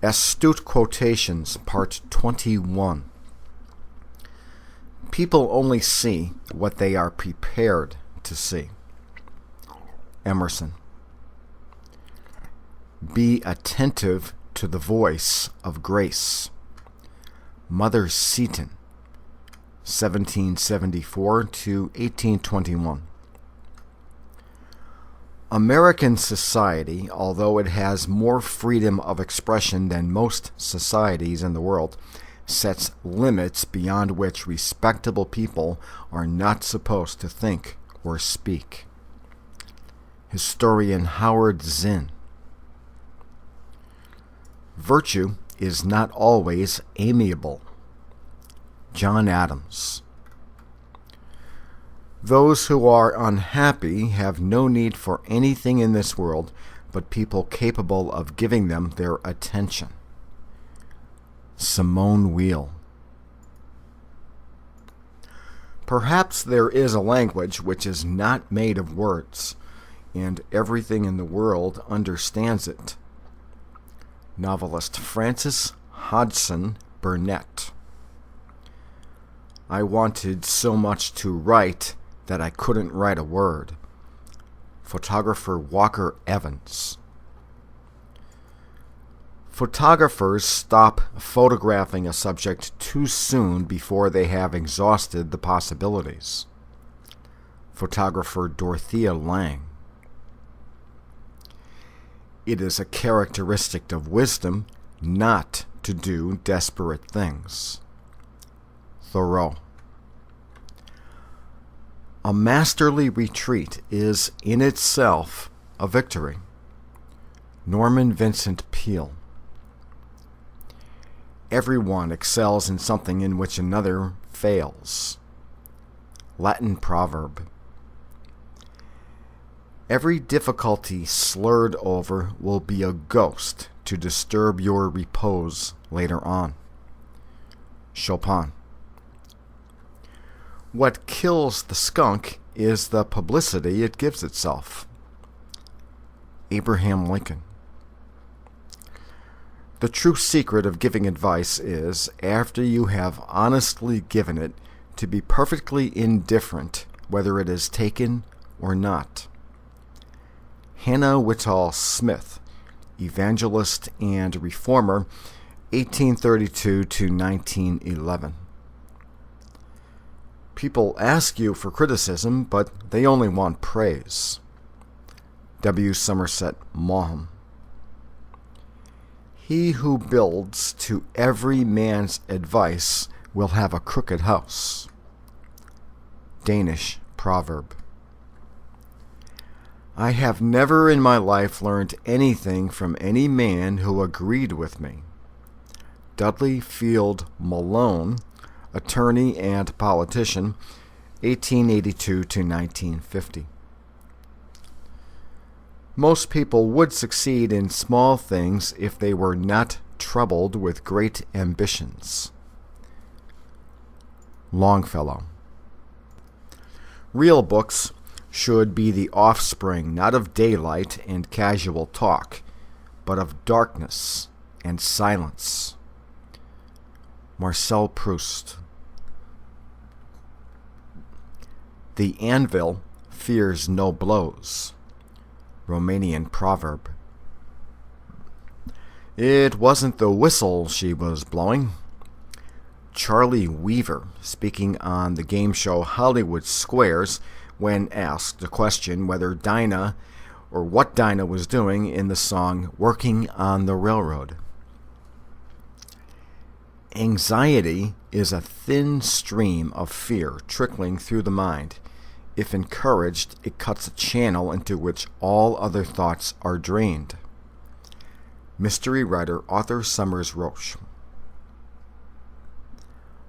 Astute Quotations, Part 21. People only see what they are prepared to see. Emerson. Be attentive to the voice of grace. Mother Seton, 1774 to 1821. American society, although it has more freedom of expression than most societies in the world, sets limits beyond which respectable people are not supposed to think or speak. Historian Howard Zinn. Virtue is not always amiable. John Adams. Those who are unhappy have no need for anything in this world but people capable of giving them their attention. Simone Weil. Perhaps there is a language which is not made of words, and everything in the world understands it. Novelist Frances Hodgson Burnett. I wanted so much to write that I couldn't write a word. Photographer Walker Evans. Photographers stop photographing a subject too soon before they have exhausted the possibilities. Photographer Dorothea Lange. It is a characteristic of wisdom not to do desperate things. Thoreau. A masterly retreat is in itself a victory. Norman Vincent Peale. Everyone excels in something in which another fails. Latin proverb. Every difficulty slurred over will be a ghost to disturb your repose later on. Chopin. What kills the skunk is the publicity it gives itself. Abraham Lincoln. The true secret of giving advice is, after you have honestly given it, to be perfectly indifferent whether it is taken or not. Hannah Whitall Smith, evangelist and reformer, 1832 to 1911. People ask you for criticism, but they only want praise. W. Somerset Maugham. He who builds to every man's advice will have a crooked house. Danish proverb. I have never in my life learned anything from any man who agreed with me. Dudley Field Malone, attorney and politician, 1882 to 1950. Most people would succeed in small things if they were not troubled with great ambitions. Longfellow. Real books should be the offspring not of daylight and casual talk, but of darkness and silence. Marcel Proust. The anvil fears no blows. Romanian proverb. It wasn't the whistle she was blowing. Charlie Weaver, speaking on the game show Hollywood Squares, when asked the question whether Dinah or what Dinah was doing in the song Working on the Railroad. Anxiety is a thin stream of fear trickling through the mind. If encouraged, it cuts a channel into which all other thoughts are drained. Mystery writer Arthur Summers Roche.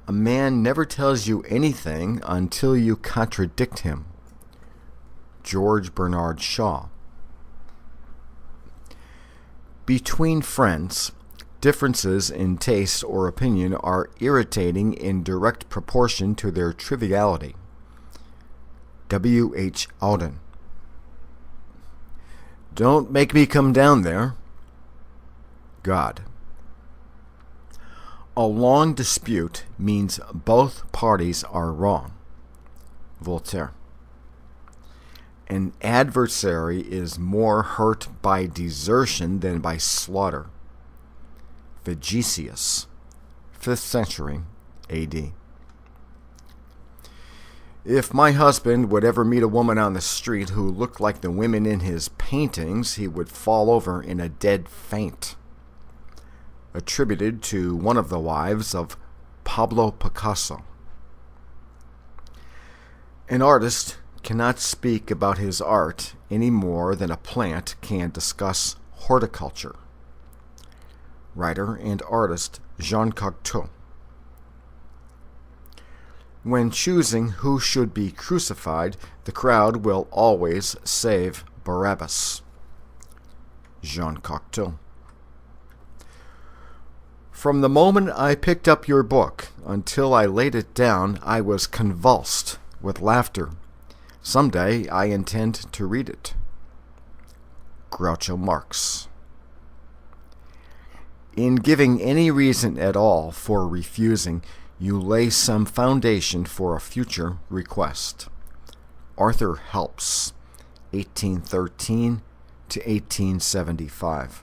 A man never tells you anything until you contradict him. George Bernard Shaw. Between friends, differences in taste or opinion are irritating in direct proportion to their triviality. W. H. Auden. Don't make me come down there. God. A long dispute means both parties are wrong. Voltaire. An adversary is more hurt by desertion than by slaughter. Vigesius, 5th century A.D. If my husband would ever meet a woman on the street who looked like the women in his paintings, he would fall over in a dead faint. Attributed to one of the wives of Pablo Picasso. An artist cannot speak about his art any more than a plant can discuss horticulture. Writer and artist Jean Cocteau. When choosing who should be crucified, the crowd will always save Barabbas. Jean Cocteau. From the moment I picked up your book until I laid it down, I was convulsed with laughter. Someday I intend to read it. Groucho Marx. In giving any reason at all for refusing, you lay some foundation for a future request. Arthur Helps, 1813 to 1875.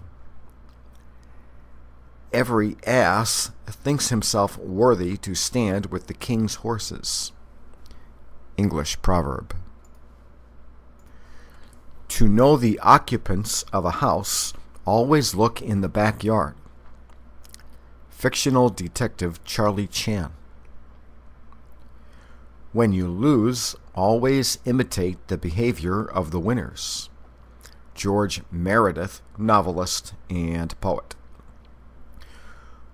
Every ass thinks himself worthy to stand with the king's horses. English proverb. To know the occupants of a house, always look in the backyard. Fictional detective Charlie Chan. When you lose, always imitate the behavior of the winners. George Meredith, novelist and poet.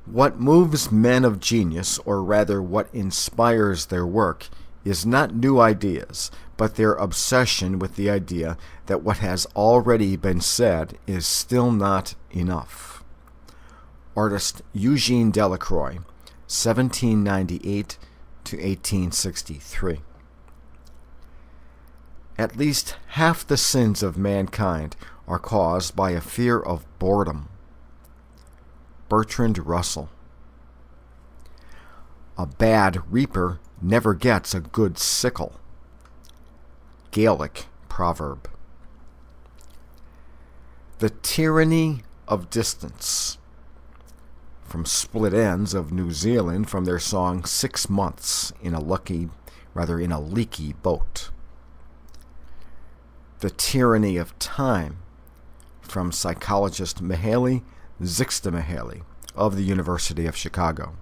What moves men of genius, or rather what inspires their work, is not new ideas, but their obsession with the idea that what has already been said is still not enough. Artist Eugene Delacroix, 1798 to 1863. At least half the sins of mankind are caused by a fear of boredom. Bertrand Russell. A bad reaper never gets a good sickle. Gaelic proverb. The tyranny of distance. From Split Ends of New Zealand from their song 6 Months in a leaky boat. The tyranny of time. From psychologist Mihaly Csikszentmihalyi of the University of Chicago.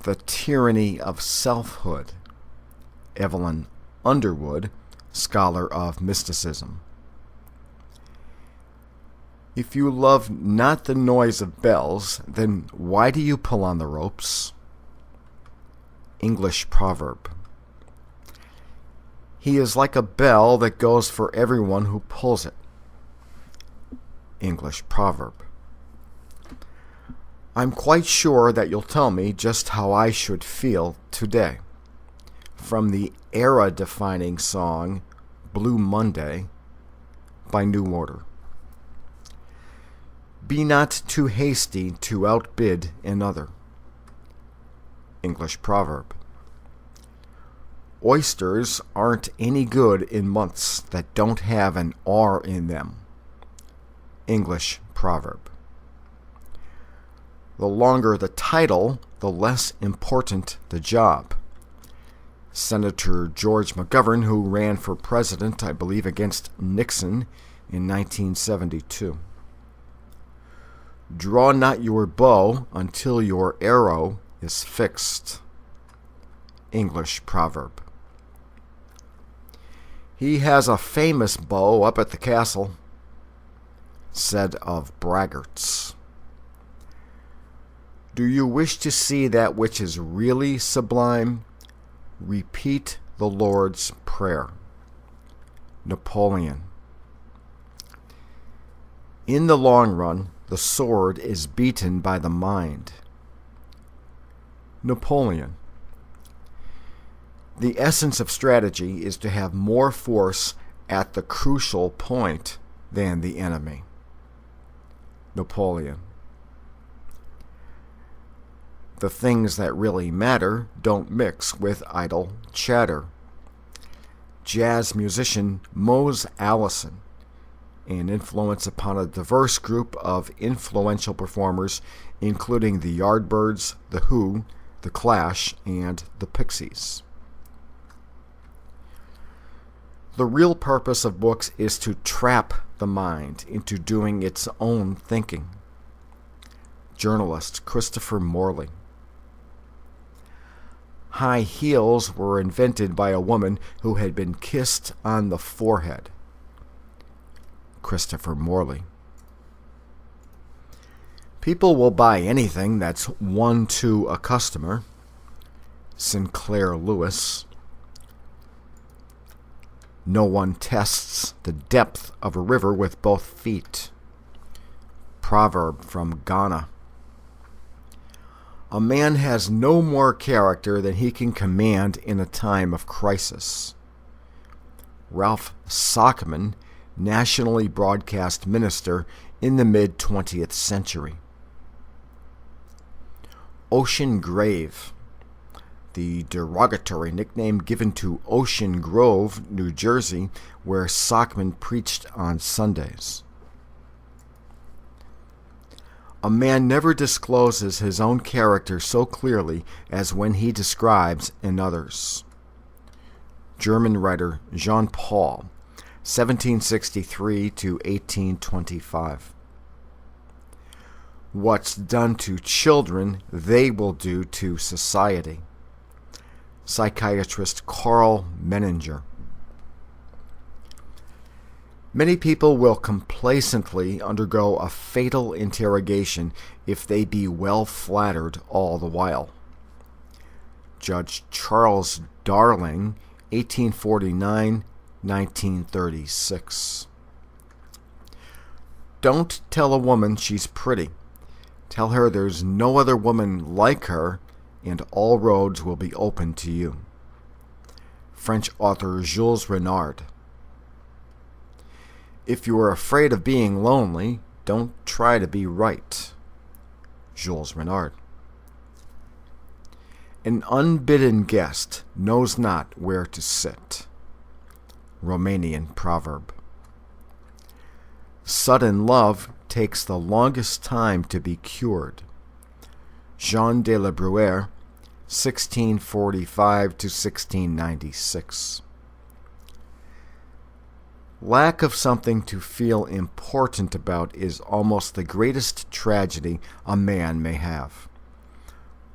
The tyranny of selfhood. Evelyn Underwood, scholar of mysticism. If you love not the noise of bells, then why do you pull on the ropes? English proverb. He is like a bell that goes for everyone who pulls it. English proverb. I'm quite sure that you'll tell me just how I should feel today. From the era-defining song Blue Monday by New Order. Be not too hasty to outbid another. English proverb. Oysters aren't any good in months that don't have an R in them. English proverb. The longer the title, the less important the job. Senator George McGovern, who ran for president, I believe, against Nixon in 1972. Draw not your bow until your arrow is fixed. English proverb. He has a famous bow up at the castle, said of braggarts. Do you wish to see that which is really sublime? Repeat the Lord's Prayer. Napoleon. In the long run, the sword is beaten by the mind. Napoleon. The essence of strategy is to have more force at the crucial point than the enemy. Napoleon. The things that really matter don't mix with idle chatter. Jazz musician Mose Allison, an influence upon a diverse group of influential performers, including the Yardbirds, The Who, The Clash, and the Pixies. The real purpose of books is to trap the mind into doing its own thinking. Journalist Christopher Morley. High heels were invented by a woman who had been kissed on the forehead. Christopher Morley. People will buy anything that's one to a customer. Sinclair Lewis. No one tests the depth of a river with both feet. Proverb from Ghana. A man has no more character than he can command in a time of crisis. Ralph Sockman, nationally broadcast minister in the mid-20th century. Ocean Grave, the derogatory nickname given to Ocean Grove, New Jersey, where Sockman preached on Sundays. A man never discloses his own character so clearly as when he describes another's. German writer Jean Paul, 1763 to 1825. What's done to children, they will do to society. Psychiatrist Carl Menninger. Many people will complacently undergo a fatal interrogation if they be well flattered all the while. Judge Charles Darling, 1849-1936. Don't tell a woman she's pretty. Tell her there's no other woman like her, and all roads will be open to you. French author Jules Renard. If you are afraid of being lonely, don't try to be right. Jules Renard. An unbidden guest knows not where to sit. Romanian proverb. Sudden love takes the longest time to be cured. Jean de la Bruyere, 1645 to 1696. Lack of something to feel important about is almost the greatest tragedy a man may have.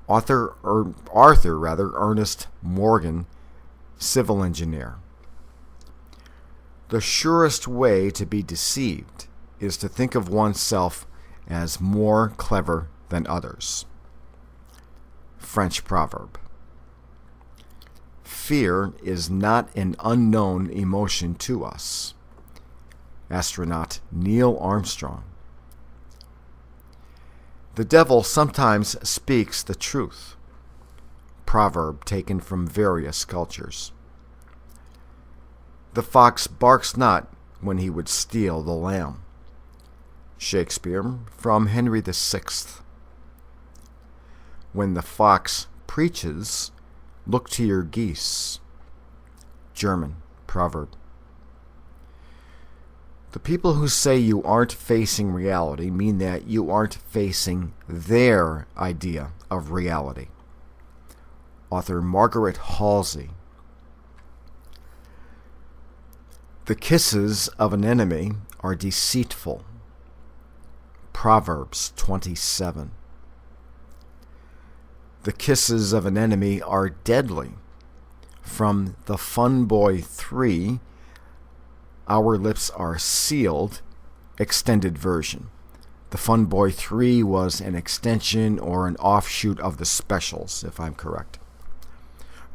Arthur Ernest Morgan, civil engineer. The surest way to be deceived is to think of oneself as more clever than others. French proverb. Fear is not an unknown emotion to us. Astronaut Neil Armstrong. The devil sometimes speaks the truth. Proverb taken from various cultures. The fox barks not when he would steal the lamb. Shakespeare from Henry VI. When the fox preaches, look to your geese. German proverb. The people who say you aren't facing reality mean that you aren't facing their idea of reality. Author Margaret Halsey. The kisses of an enemy are deceitful. Proverbs 27. The kisses of an enemy are deadly. From The Fun Boy 3, Our Lips Are Sealed, extended version. The Fun Boy 3 was an extension or an offshoot of the specials, if I'm correct.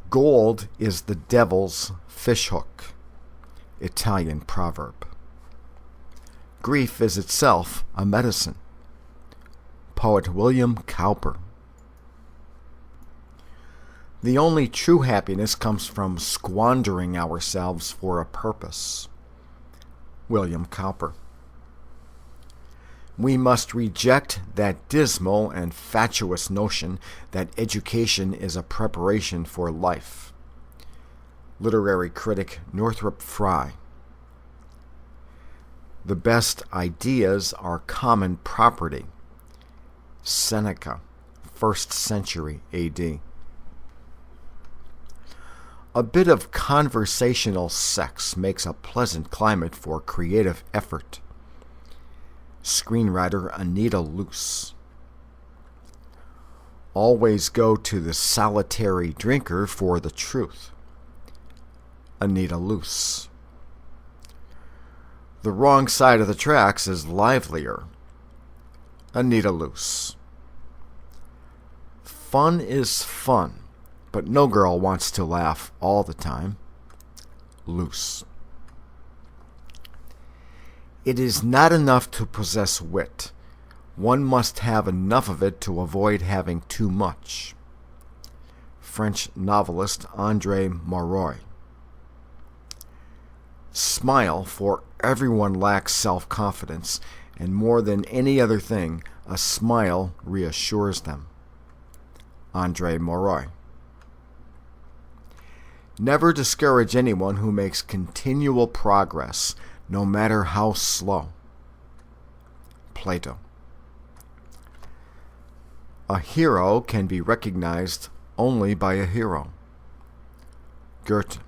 Gold is the devil's fishhook. Italian proverb. Grief is itself a medicine. Poet William Cowper. The only true happiness comes from squandering ourselves for a purpose. William Cowper. We must reject that dismal and fatuous notion that education is a preparation for life. Literary critic Northrop Frye. The best ideas are common property. Seneca, 1st century AD. A bit of conversational sex makes a pleasant climate for creative effort. Screenwriter Anita Loos. Always go to the solitary drinker for the truth. Anita Loos. The wrong side of the tracks is livelier. Anita Loos. Fun is fun, but no girl wants to laugh all the time. Loos. It is not enough to possess wit. One must have enough of it to avoid having too much. French novelist André Malraux. Smile, for everyone lacks self-confidence, and more than any other thing, a smile reassures them. André Malraux. Never discourage anyone who makes continual progress, no matter how slow. Plato. A hero can be recognized only by a hero. Goethe.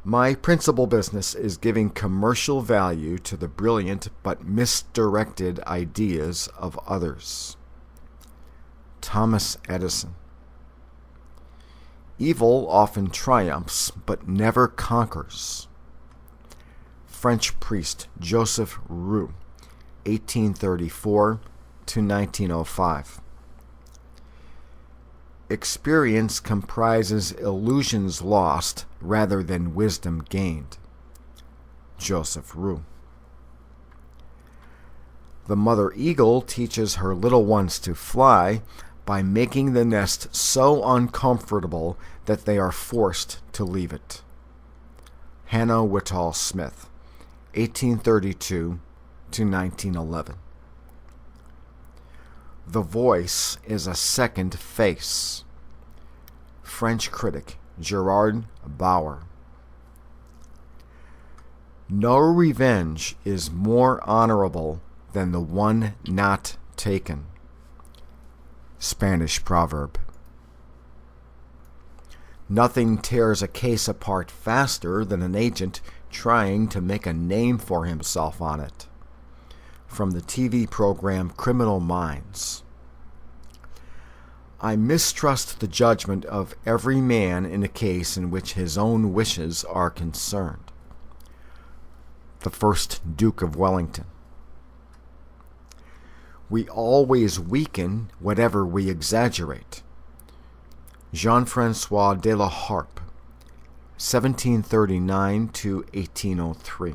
My principal business is giving commercial value to the brilliant but misdirected ideas of others. Thomas Edison. Evil often triumphs but never conquers. French priest Joseph Roux, 1834 to 1905. Experience comprises illusions lost rather than wisdom gained. Joseph Roux. The mother eagle teaches her little ones to fly by making the nest so uncomfortable that they are forced to leave it. Hannah Whitall Smith, 1832 to 1911. The voice is a second face. French critic Gerard Bauer. No revenge is more honorable than the one not taken. Spanish proverb. Nothing tears a case apart faster than an agent trying to make a name for himself on it. From the TV program Criminal Minds. I mistrust the judgment of every man in a case in which his own wishes are concerned. The 1st Duke of Wellington. We always weaken whatever we exaggerate. Jean-Francois de la Harpe, 1739 to 1803.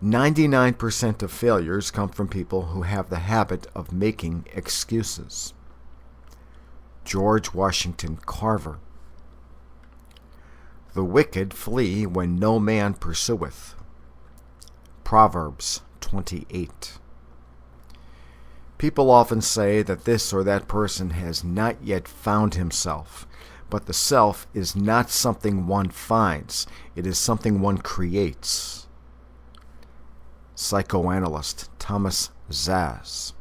99% of failures come from people who have the habit of making excuses. George Washington Carver. The wicked flee when no man pursueth. Proverbs 28. People often say that this or that person has not yet found himself, but the self is not something one finds, it is something one creates. Psychoanalyst Thomas Zaz.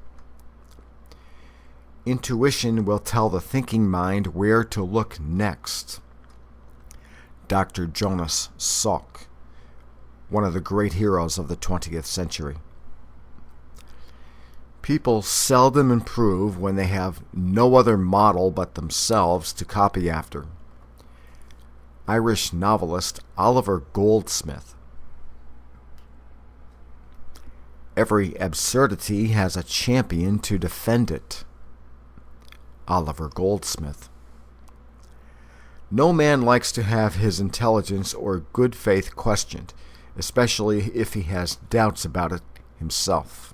Intuition will tell the thinking mind where to look next. Dr. Jonas Salk, one of the great heroes of the 20th century. People seldom improve when they have no other model but themselves to copy after. Irish novelist Oliver Goldsmith. Every absurdity has a champion to defend it. Oliver Goldsmith. No man likes to have his intelligence or good faith questioned, especially if he has doubts about it himself.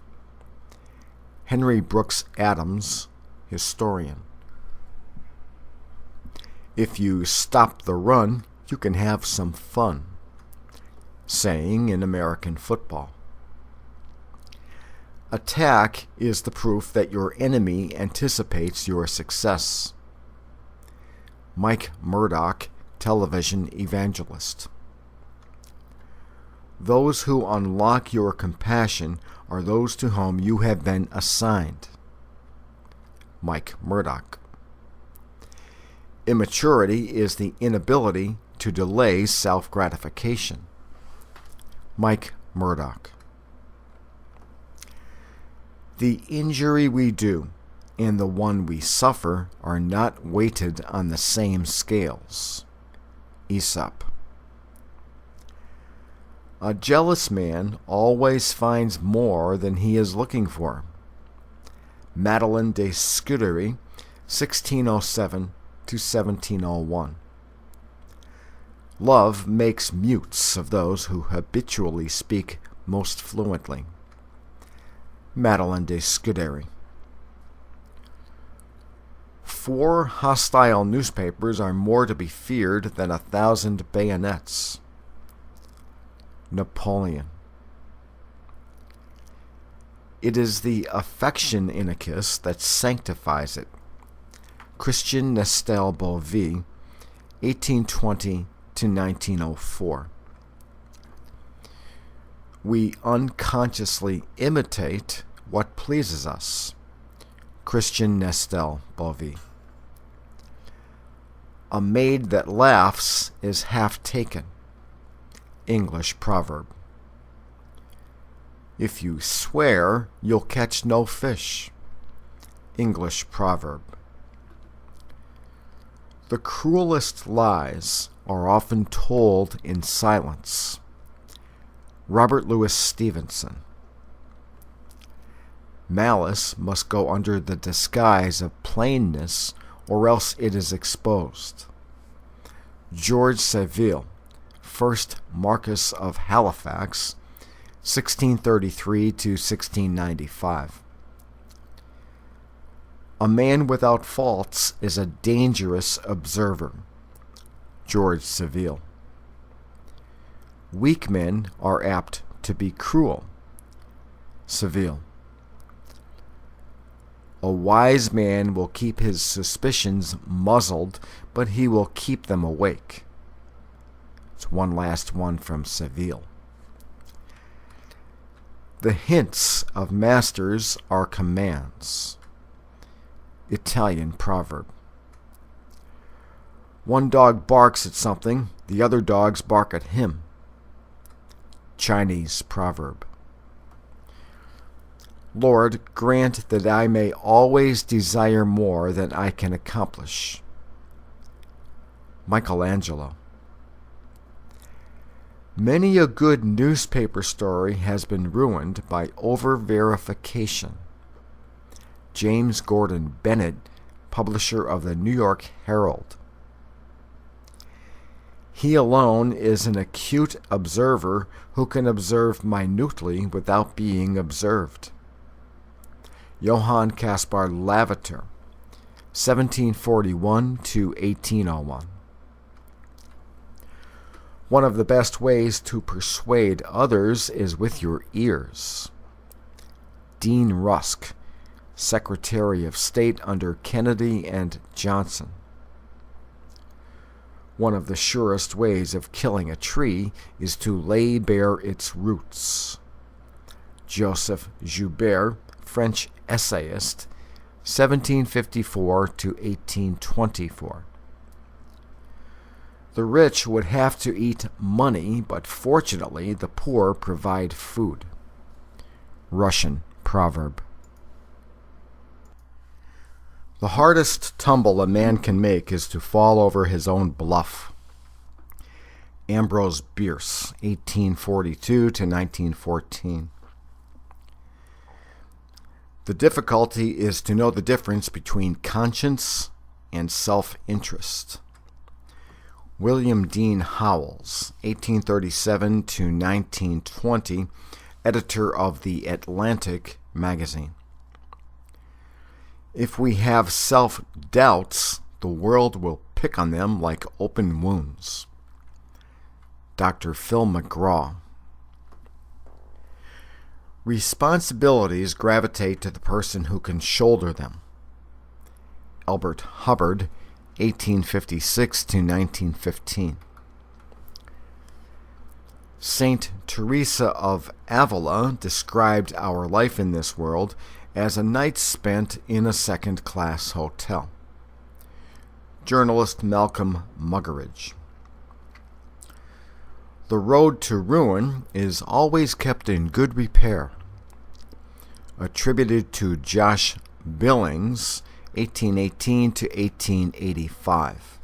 Henry Brooks Adams, historian. If you stop the run, you can have some fun. saying in American football. Attack is the proof that your enemy anticipates your success. Mike Murdoch, television evangelist. Those who unlock your compassion are those to whom you have been assigned. Mike Murdoch. Immaturity is the inability to delay self-gratification. Mike Murdoch. The injury we do and the one we suffer are not weighted on the same scales. Aesop. A jealous man always finds more than he is looking for. Madeleine de Scudéry, 1607 to 1701. Love makes mutes of those who habitually speak most fluently. Madeleine de Scudéry. 4 hostile newspapers are more to be feared than 1,000 bayonets. Napoleon. It is the affection in a kiss that sanctifies it. Christian Nestel Bovy, 1820 to 1904. We unconsciously imitate what pleases us. Christian Nestel Bovy. A maid that laughs is half taken. English proverb. If you swear, you'll catch no fish. English proverb. The cruelest lies are often told in silence. Robert Louis Stevenson. Malice must go under the disguise of plainness, or else it is exposed. George Savile, 1st Marquess of Halifax, 1633 to 1695. A man without faults is a dangerous observer. George Savile. Weak men are apt to be cruel. Savile. A wise man will keep his suspicions muzzled, but he will keep them awake. It's one last one from Savile. The hints of masters are commands. Italian proverb. One dog barks at something, the other dogs bark at him. Chinese proverb. Lord, grant that I may always desire more than I can accomplish. Michelangelo. Many a good newspaper story has been ruined by over-verification. James Gordon Bennett, publisher of the New York Herald. He alone is an acute observer who can observe minutely without being observed. Johann Caspar Lavater, 1741 to 1801. One of the best ways to persuade others is with your ears. Dean Rusk, Secretary of State under Kennedy and Johnson. One of the surest ways of killing a tree is to lay bare its roots. Joseph Joubert, French essayist, 1754 to 1824. The rich would have to eat money, but fortunately the poor provide food. Russian proverb. The hardest tumble a man can make is to fall over his own bluff. Ambrose Bierce, 1842 to 1914. The difficulty is to know the difference between conscience and self-interest. William Dean Howells, 1837 to 1920, editor of the Atlantic magazine. If we have self-doubts, the world will pick on them like open wounds. Dr. Phil McGraw, Responsibilities gravitate to the person who can shoulder them. Albert Hubbard, 1856 to 1915. Saint Teresa of Avila described our life in this world as a night spent in a second-class hotel. Journalist Malcolm Muggeridge. The road to ruin is always kept in good repair. Attributed to Josh Billings, 1818 to 1885.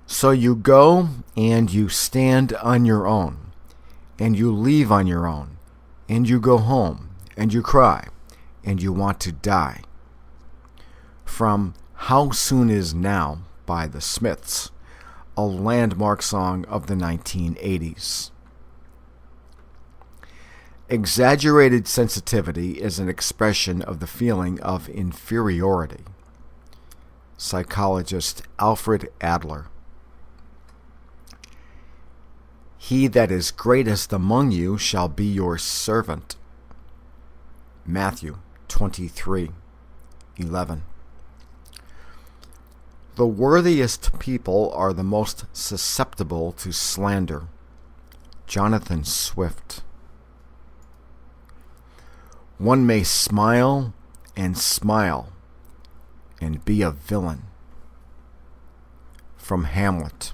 So you go and you stand on your own, and you leave on your own, and you go home, and you cry, and you want to die. From How Soon Is Now by the Smiths, a landmark song of the 1980s. Exaggerated sensitivity is an expression of the feeling of inferiority. Psychologist Alfred Adler. He that is greatest among you shall be your servant. Matthew 23:11. The worthiest people are the most susceptible to slander. Jonathan Swift. One may smile and be a villain. From Hamlet.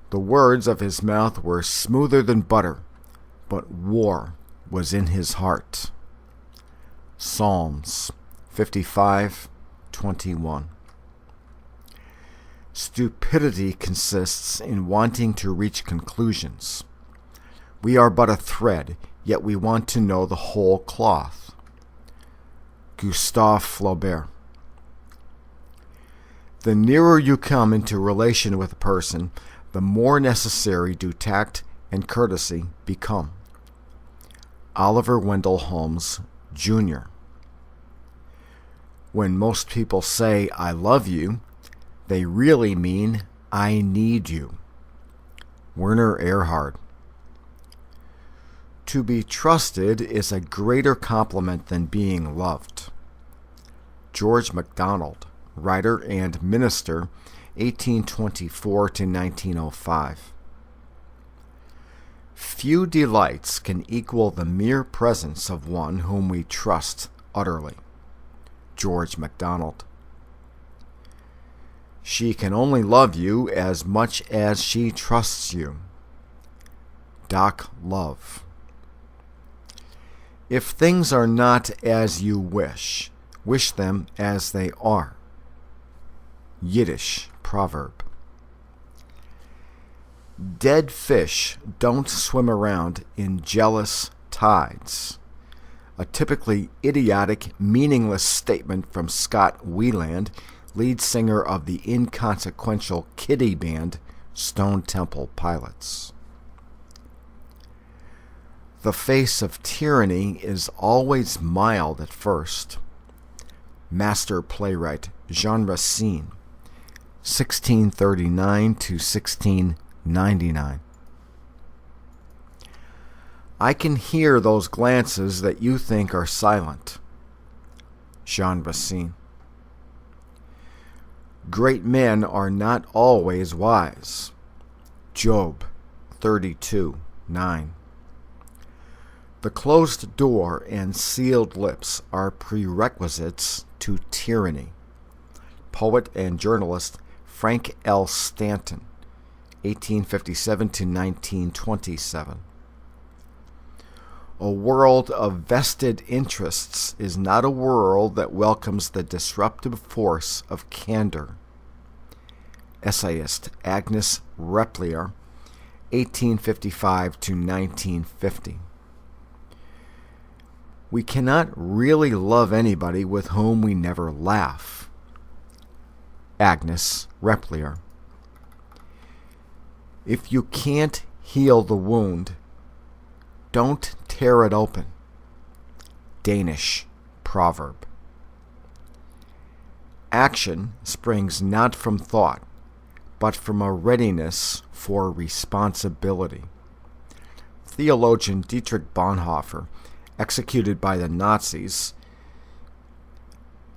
The words of his mouth were smoother than butter, but war was in his heart. Psalms 55:21. Stupidity consists in wanting to reach conclusions. We are but a thread, yet we want to know the whole cloth. Gustave Flaubert. The nearer you come into relation with a person, the more necessary do tact and courtesy become. Oliver Wendell Holmes, Jr. When most people say, I love you, they really mean, I need you. Werner Erhard. To be trusted is a greater compliment than being loved. George MacDonald, writer and minister, 1824 to 1905. Few delights can equal the mere presence of one whom we trust utterly. George MacDonald. She can only love you as much as she trusts you. Doc Love. If things are not as you wish them as they are. Yiddish proverb. Dead fish don't swim around in jealous tides. A typically idiotic, meaningless statement from Scott Weiland, lead singer of the inconsequential kiddie band Stone Temple Pilots. The face of tyranny is always mild at first. Master playwright Jean Racine, 1639 to 1699. I can hear those glances that you think are silent. Jean Racine. Great men are not always wise. Job 32:9. The closed door and sealed lips are prerequisites to tyranny. Poet and journalist Frank L. Stanton, 1857 to 1927. A world of vested interests is not a world that welcomes the disruptive force of candor. Essayist Agnes Repplier, 1855 to 1950. We cannot really love anybody with whom we never laugh. Agnes Repplier. If you can't heal the wound, don't tear it open. Danish proverb. Action springs not from thought, but from a readiness for responsibility. theologian Dietrich Bonhoeffer, executed by the Nazis.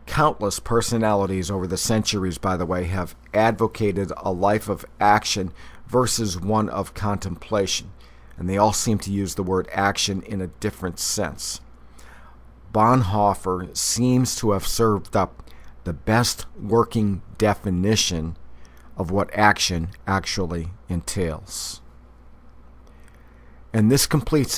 Countless personalities over the centuries, by the way, have advocated a life of action versus one of contemplation, and they all seem to use the word action in a different sense. Bonhoeffer seems to have served up the best working definition of what action actually entails. And this completes